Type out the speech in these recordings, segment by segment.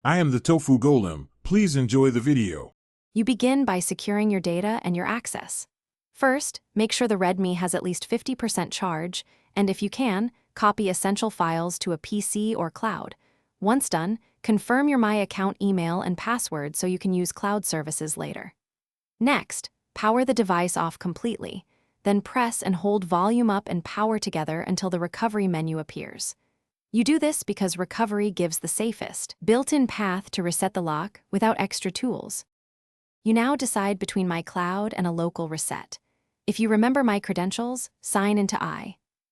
I am the Tofu Golem. Please enjoy the video. You begin by securing your data and your access. First, make sure the Redmi has at least 50% charge, and if you can, copy essential files to a PC or cloud. Once done, confirm your My Account email and password so you can use cloud services later. Next, power the device off completely, then press and hold volume up and power together until the recovery menu appears. You do this because recovery gives the safest, built-in path to reset the lock without extra tools. You now decide between My Cloud and a local reset. If you remember My credentials, sign into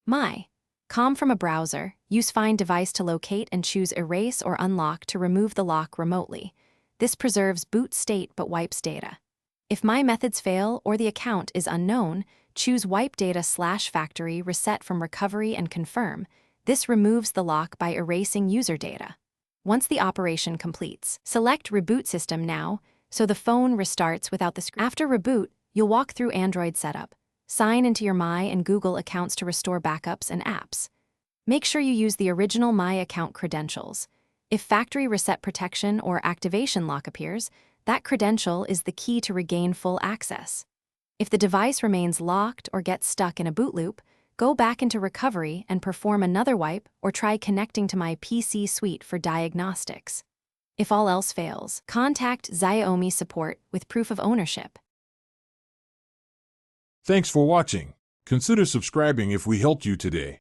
My. Com from a browser, use Find Device to locate and choose Erase or Unlock to remove the lock remotely. This preserves boot state but wipes data. If My methods fail or the account is unknown, choose Wipe Data/Factory Reset from Recovery and confirm. This removes the lock by erasing user data. Once the operation completes, select Reboot System now, so the phone restarts without the screen. After reboot, you'll walk through Android setup. Sign into your My and Google accounts to restore backups and apps. Make sure you use the original My account credentials. If factory reset protection or activation lock appears, that credential is the key to regain full access. If the device remains locked or gets stuck in a boot loop, go back into recovery and perform another wipe or try connecting to My PC suite for diagnostics. If all else fails, contact Xiaomi support with proof of ownership. Thanks for watching. Consider subscribing if we helped you today.